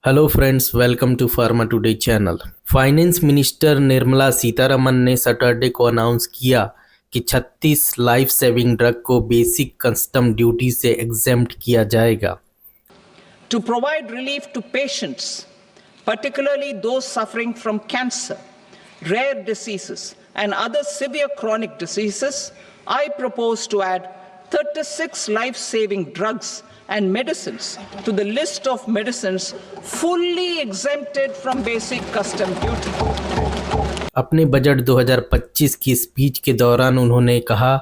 Hello friends, welcome to pharma today channel. Finance minister Nirmala Sitharaman ने Saturday को announce किया कि 36 लाइफ सेविंग ड्रग को बेसिक कस्टम ड्यूटी से एग्जेम्प्ट किया जाएगा। To provide relief to patients, particularly those suffering from cancer, rare diseases, and other severe chronic diseases, I propose to add 36 life-saving drugs and medicines to the list of medicines fully exempted from basic custom duty. अपने budget 2025 की speech के दौरान उन्होंने कहा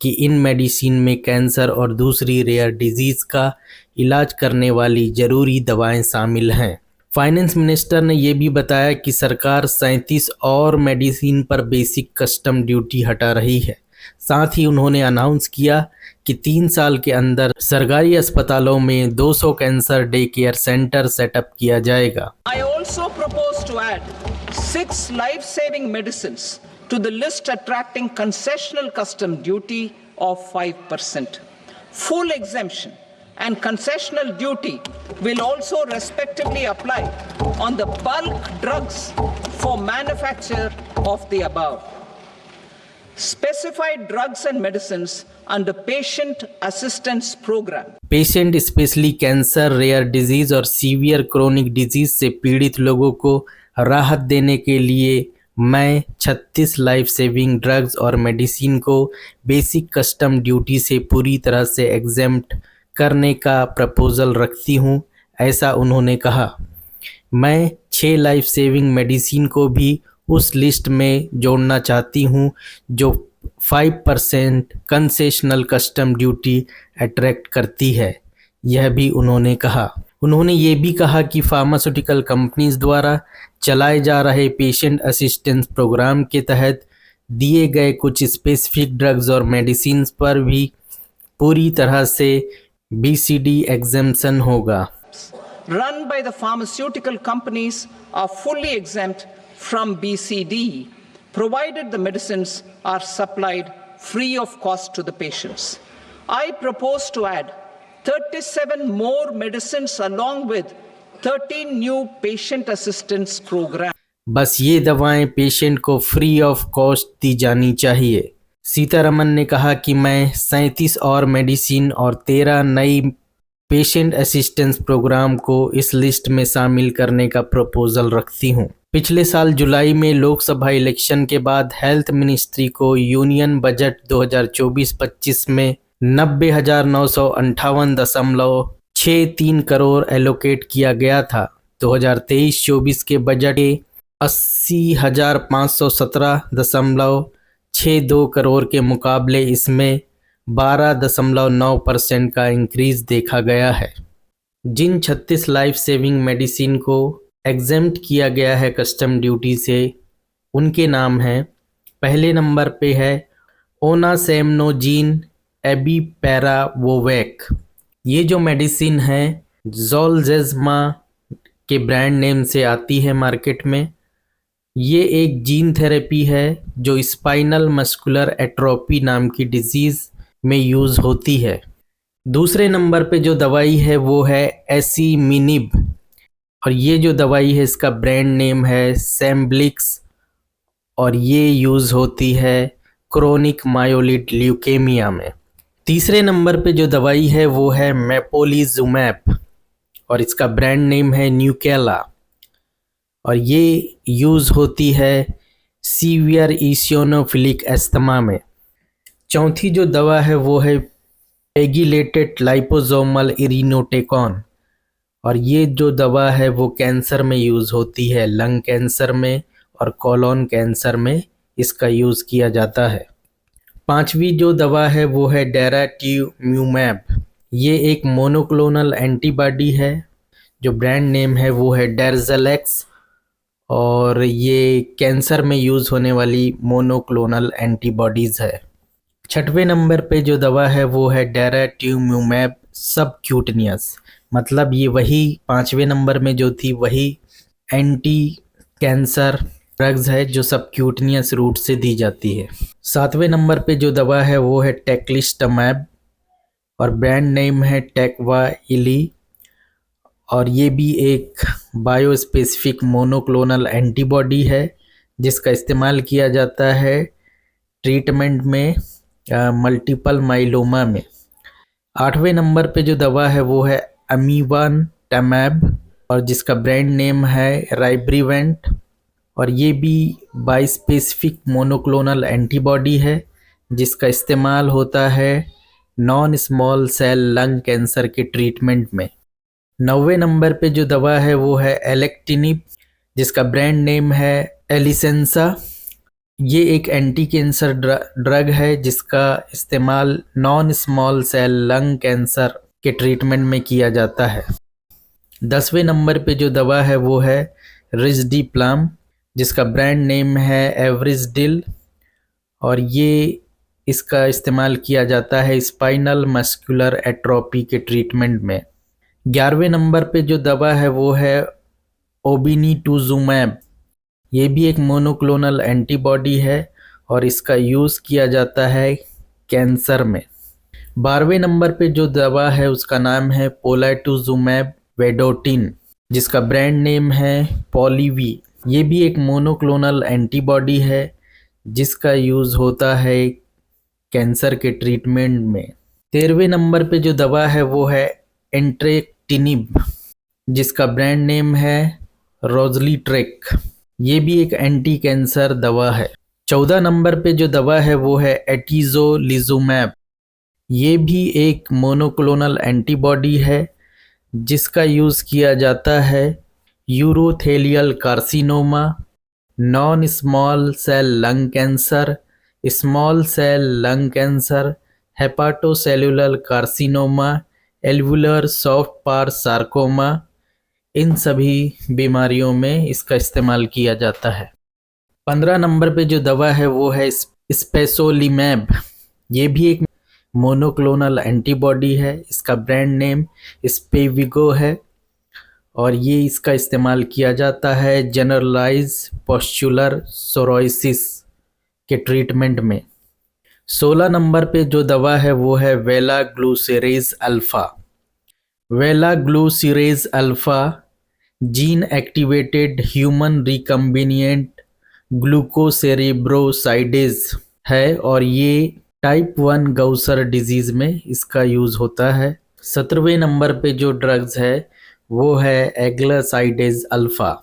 कि इन medicine में cancer और दूसरी रेयर डिजीज़ का इलाज करने वाली ज़रूरी दवाएं शामिल हैं। फाइनेंस मिनिस्टर ने यह भी बताया कि सरकार 37 और मेडिसिन पर बेसिक कस्टम ड्यूटी हटा रही है। साथ ही उन्होंने अनाउंस किया कि 3 साल के अंदर सरकारी अस्पतालों में 200 cancer day care centre setup किया जाएगा। I also propose to add 6 life-saving medicines to the list attracting concessional custom duty of 5%. Full exemption and concessional duty will also respectively apply on the bulk drugs for manufacture of the above. Specified drugs and medicines under patient assistance program. Patient specially cancer, rare disease और severe chronic disease से पीड़ित लोगों को राहत देने के लिए मैं 36 लाइफ सेविंग ड्रग्स और मेडिसिन को बेसिक कस्टम ड्यूटी से पूरी तरह से एग्जेम्प्ट करने का प्रपोजल रखती हूँ, ऐसा उन्होंने कहा। मैं 6 लाइफ सेविंग मेडिसिन को भी उस लिस्ट में जोड़ना चाहती हूँ जो 5% कंसेशनल कस्टम ड्यूटी अट्रैक्ट करती है, यह भी उन्होंने कहा। उन्होंने ये भी कहा कि फार्मास्यूटिकल कंपनीज द्वारा चलाए जा रहे पेशेंट असिस्टेंस प्रोग्राम के तहत दिए गए कुछ स्पेसिफिक ड्रग्स और मेडिसिन पर भी पूरी तरह से BCD एग्जेम्पशन होगा। Run by the pharmaceutical companies are fully exempt from BCD, provided the medicines are supplied free of cost to the patients. I propose to add 37 more medicines along with 13 new patient assistance programs. बस ये दवाएं patient को free of cost दी जानी चाहिए। सीतारमन ने कहा कि मैं 37 और मेडिसिन और 13 नई पेशेंट असिस्टेंस प्रोग्राम को इस लिस्ट में शामिल करने का प्रपोजल रखती हूँ। पिछले साल जुलाई में लोकसभा इलेक्शन के बाद हेल्थ मिनिस्ट्री को यूनियन बजट 2024-25 में 90,958.63 करोड़ एलोकेट किया गया था। 2023-24 के बजट के 80,517.62 करोड़ के मुकाबले इसमें 12.9% का इंक्रीज देखा गया है। जिन 36 लाइफ सेविंग मेडिसिन को एग्जेम्प्ट किया गया है कस्टम ड्यूटी से, उनके नाम हैं। पहले नंबर पे है ओनासेमनोजीन एबीपैरावोवेक। ये जो मेडिसिन है ज़ोलजेज़मा के ब्रांड नेम से आती है मार्केट में। ये एक जीन थेरेपी है जो स्पाइनल मस्कुलर एट्रोफी नाम की डिजीज़ में यूज़ होती है। दूसरे नंबर पे जो दवाई है वो है एसीमिनिब, और ये जो दवाई है इसका ब्रांड नेम है सेम्ब्लिक्स, और ये यूज़ होती है क्रोनिक मायोलिड ल्यूकेमिया में। तीसरे नंबर पे जो दवाई है वो है मेपोलिजुमैब, और इसका ब्रांड नेम है न्यूकेला, और ये यूज़ होती है सीवियर इसियोनोफिलिक एस्थमा में। चौथी जो दवा है वो है पेगिलेटेड लाइपोसोमल इरिनोटेकॉन, और ये जो दवा है वो कैंसर में यूज़ होती है, लंग कैंसर में और कोलोन कैंसर में इसका यूज़ किया जाता है। पांचवी जो दवा है वो है डेराट्यूम्यूमैब। ये एक मोनोक्लोनल एंटीबॉडी है, जो ब्रांड नेम है वो है डेर्जेलेक्स, और ये कैंसर में यूज़ होने वाली मोनोक्लोनल एंटीबॉडीज़ है। छठवें नंबर पे जो दवा है वो है डेराट्यूम्यूमैब सबक्यूटेनियस, मतलब ये वही 5वें नंबर में जो थी वही एंटी कैंसर ड्रग्स है जो सबक्यूटेनियस रूट से दी जाती है। 7वें नंबर पे जो दवा है वो है टेक्लिस्टमैब, और ब्रांड नेम है टेक्वाइली, और ये भी एक बायोस्पेसिफिक मोनोक्लोनल एंटीबॉडी है जिसका इस्तेमाल किया जाता है ट्रीटमेंट में मल्टीपल माइलोमा में। 8वें नंबर पे जो दवा है वो है अमीवान टैमैब और जिसका ब्रांड नेम है राइब्रीवेंट और ये भी बाइस्पेसिफिक मोनोक्लोनल एंटीबॉडी है जिसका इस्तेमाल होता है non small cell lung cancer के ट्रीटमेंट में। 9वें नंबर पे जो दवा है वो है एलेक्टिनिब जिसका ब्रांड नेम है एलिसेंसा। ये एक एंटी कैंसर ड्रग है जिसका इस्तेमाल non small cell lung cancer के ट्रीटमेंट में किया जाता है। 10वें नंबर पे जो दवा है वो है रिजडीप्लाम जिसका ब्रांड नेम है एवरिजडिल और ये इसका इस्तेमाल किया जाता है स्पाइनल मस्कुलर एट्रोपी के ट्रीटमेंट में। 11वें नंबर पे जो दवा है वो है ओबिनीटुजुमैब। ये भी एक मोनोक्लोनल एंटीबॉडी है और इसका यूज़ किया जाता है कैंसर में। 12वें नंबर पे जो दवा है उसका नाम है पोलाइटुजुमैब वेडोटिन जिसका ब्रांड नेम है पॉलीवी। ये भी एक मोनोक्लोनल एंटीबॉडी है जिसका यूज़ होता है कैंसर के ट्रीटमेंट में। 13वें नंबर पे जो दवा है वो है एंट्रेक्टिनिब जिसका ब्रांड नेम है रोजलीट्रेक। ये भी एक एंटी कैंसर दवा है। 14 नंबर पे जो दवा है वो है एटिजोलिजुमैब। ये भी एक मोनोक्लोनल एंटीबॉडी है जिसका यूज़ किया जाता है urothelial carcinoma, non small cell lung cancer, small cell lung cancer, hepatocellular carcinoma, alveolar soft part sarcoma, इन सभी बीमारियों में इसका इस्तेमाल किया जाता है। 15 नंबर पे जो दवा है वो है स्पेसोलिमैब। ये भी एक मोनोक्लोनल एंटीबॉडी है। इसका ब्रांड नेम स्पेविगो है और ये इसका इस्तेमाल किया जाता है जनरलाइज पॉस्चुलर सोरोसिस के ट्रीटमेंट में। 16 नंबर पे जो दवा है वो है velaglucerase alfa. Velaglucerase alfa gene activated human recombinant glucocerebrosidase है और ये टाइप 1 गौसर डिजीज़ में इसका यूज़ होता है। 17वें नंबर पे जो ड्रग्स है वो है एग्लासाइडेज अल्फ़ा।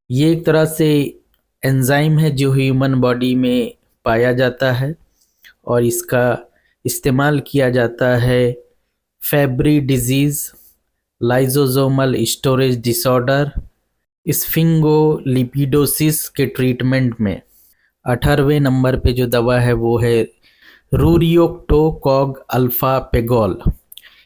ये एक तरह से एंजाइम है जो ह्यूमन बॉडी में पाया जाता है और इसका इस्तेमाल किया जाता है Fabry disease, lysosomal storage disorder, sphingolipidosis के ट्रीटमेंट में। 18वें नंबर पे जो दवा है वो है रूरियोक्टोकॉग अल्फ़ा पेगोल।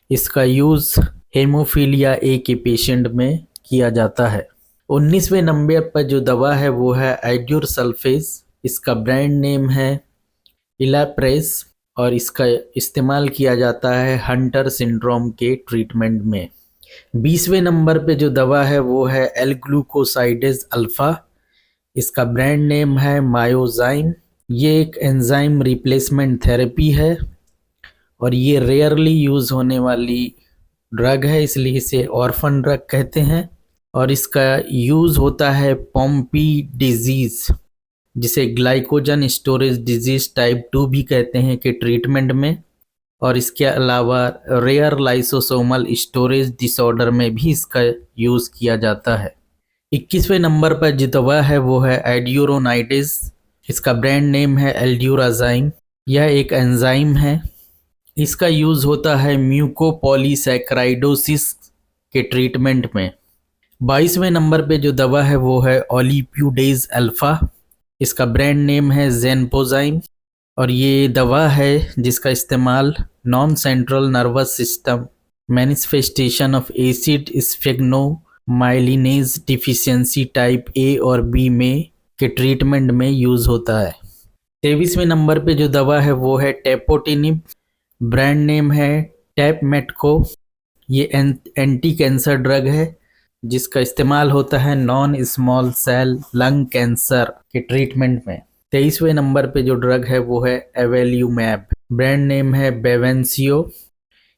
इसका यूज़ हेमोफीलिया ए के पेशेंट में किया जाता है। 19वें नंबर पर जो दवा है वो है आइड्यूर सल्फेज। इसका ब्रांड नेम है इलाप्रेस और इसका इस्तेमाल किया जाता है हंटर सिंड्रोम के ट्रीटमेंट में। 20वें नंबर पे जो दवा है वो है एल ग्लूकोसाइडेज अल्फ़ा। इसका ब्रांड नेम है मायोजाइम। ये एक एंजाइम रिप्लेसमेंट थेरेपी है और ये रेयरली यूज़ होने वाली ड्रग है, इसलिए इसे ऑर्फन ड्रग कहते हैं और इसका यूज़ होता है पॉम्पी डिजीज़ जिसे ग्लाइकोजन स्टोरेज डिजीज़ टाइप 2 भी कहते हैं के ट्रीटमेंट में और इसके अलावा रेयर लाइसोसोमल स्टोरेज डिसऑर्डर में भी इसका यूज़ किया जाता है। 21वें नंबर पर जो दवा है वो है एड्यूरोनाइटिस। इसका ब्रांड नेम है एल्ड्यूराजाइम। यह एक एंजाइम है। इसका यूज़ होता है म्यूकोपॉलीसैकेराइडोसिस के ट्रीटमेंट में। 22वें नंबर पे जो दवा है वो है ओलिप्यूडेज अल्फ़ा। इसका ब्रांड नेम है जेनपोजाइम और ये दवा है जिसका इस्तेमाल non central nervous system manifestation of acid sphingomyelinase deficiency type A और बी में के ट्रीटमेंट में यूज़ होता है। 23वें नंबर पे जो दवा है वो है टेपोटिनिब। ब्रांड नेम है टैपमेटको। ये एंटी कैंसर ड्रग है जिसका इस्तेमाल होता है non small cell lung cancer के ट्रीटमेंट में। 23वें नंबर पे जो ड्रग है वो है एवेल्यूमैब। ब्रांड नेम है बेवेंसियो।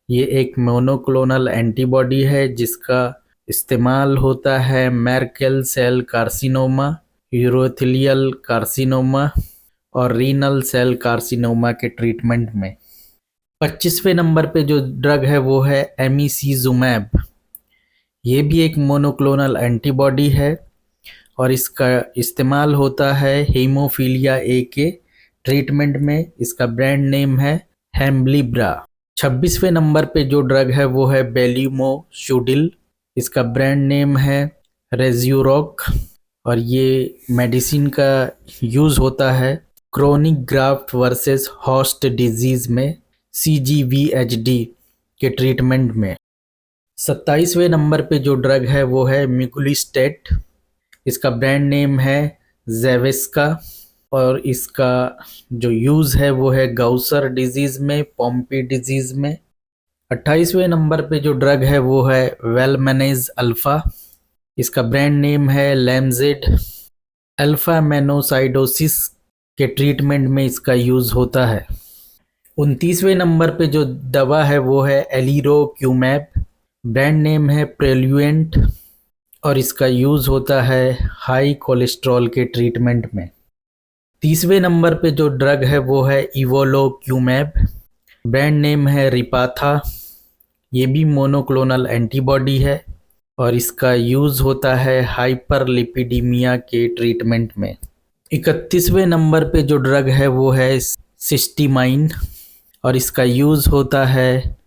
ये एक मोनोक्लोनल एंटीबॉडी है जिसका इस्तेमाल होता है Merkel cell carcinoma, urothelial carcinoma और रीनल सेल कार्सिनोमा के ट्रीटमेंट में। 25वें नंबर पे जो ड्रग है वो है एमिसीजुमैब। ये भी एक मोनोक्लोनल एंटीबॉडी है और इसका इस्तेमाल होता है हीमोफीलिया ए के ट्रीटमेंट में। इसका ब्रांड नेम है हेम्ब्लिब्रा। 26वें नंबर पे जो ड्रग है वो है बेल्यूमोशुडिल। इसका ब्रांड नेम है रेज्यूरोक और ये मेडिसिन का यूज़ होता है chronic graft versus host disease में CGVHD के ट्रीटमेंट में। 27वें नंबर पे जो ड्रग है वो है मिगुलिस्टेट। इसका ब्रांड नेम है जेवेस्का और इसका जो यूज़ है वो है गाउसर डिजीज़ में, पॉम्पी डिजीज़ में। 28वें नंबर पे जो ड्रग है वो है वेलमेनेज अल्फ़ा। इसका ब्रांड नेम है लैमजेड। अल्फ़ा मेनोसाइडोसिस के ट्रीटमेंट में इसका यूज़ होता है। 29वें नंबर पे जो दवा है वो है एलिरोक्यूमैब। ब्रांड नेम है प्रेल्यूएंट और इसका यूज़ होता है हाई कोलेस्ट्रॉल के ट्रीटमेंट में। 30वें नंबर पे जो ड्रग है वो है इवोलोक्यूमैब। ब्रांड नेम है रिपाथा। ये भी मोनोक्लोनल एंटीबॉडी है और इसका यूज़ होता है हाइपरलिपिडीमिया के ट्रीटमेंट में। 31वें नंबर पे जो ड्रग है वो है सिस्टीमाइन और इसका यूज़ होता है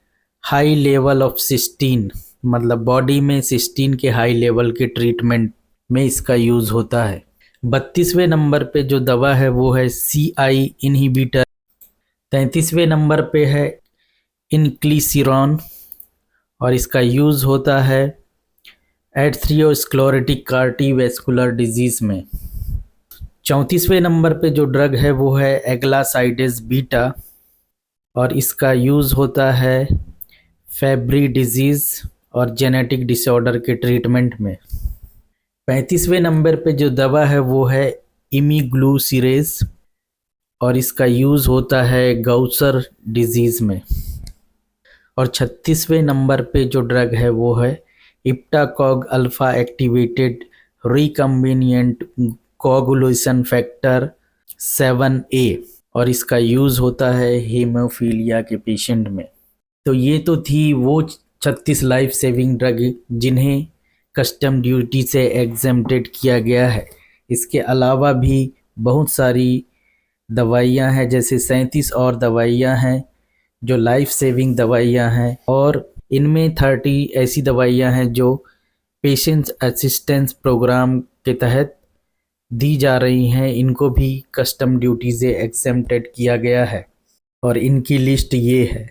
हाई लेवल ऑफ सिस्टीन, मतलब बॉडी में सिस्टीन के हाई लेवल के ट्रीटमेंट में इसका यूज़ होता है। 32वें नंबर पे जो दवा है वो है CI इनहिबिटर। 33वें नंबर पे है इनक्लिसिरॉन और इसका यूज़ होता है एथेरोस्क्लेरोटिक कार्डियोवैस्कुलर डिजीज़ में। 34वें नंबर पे जो ड्रग है वो है एग्लासाइडेस बीटा और इसका यूज़ होता है फेब्री डिजीज़ और जेनेटिक डिसऑर्डर के ट्रीटमेंट में। 35वें नंबर पे जो दवा है वो है इमिग्लूसिरेज और इसका यूज़ होता है गाउसर डिजीज़ में। और 36वें नंबर पे जो ड्रग है वो है eptacog alfa activated recombinant coagulation factor 7A और इसका यूज़ होता है हीमोफीलिया के पेशेंट में। तो ये तो थी वो 36 लाइफ सेविंग ड्रग जिन्हें कस्टम ड्यूटी से एग्जेम्प्टेड किया गया है। इसके अलावा भी बहुत सारी दवाइयाँ हैं, जैसे 37 और दवाइयाँ हैं जो लाइफ सेविंग दवाइयाँ हैं और इनमें 30 ऐसी दवाइयाँ हैं जो पेशेंट्स असिस्टेंस प्रोग्राम के तहत दी जा रही हैं। इनको भी कस्टम ड्यूटी से एग्जेम्प्टेड किया गया है और इनकी लिस्ट ये है।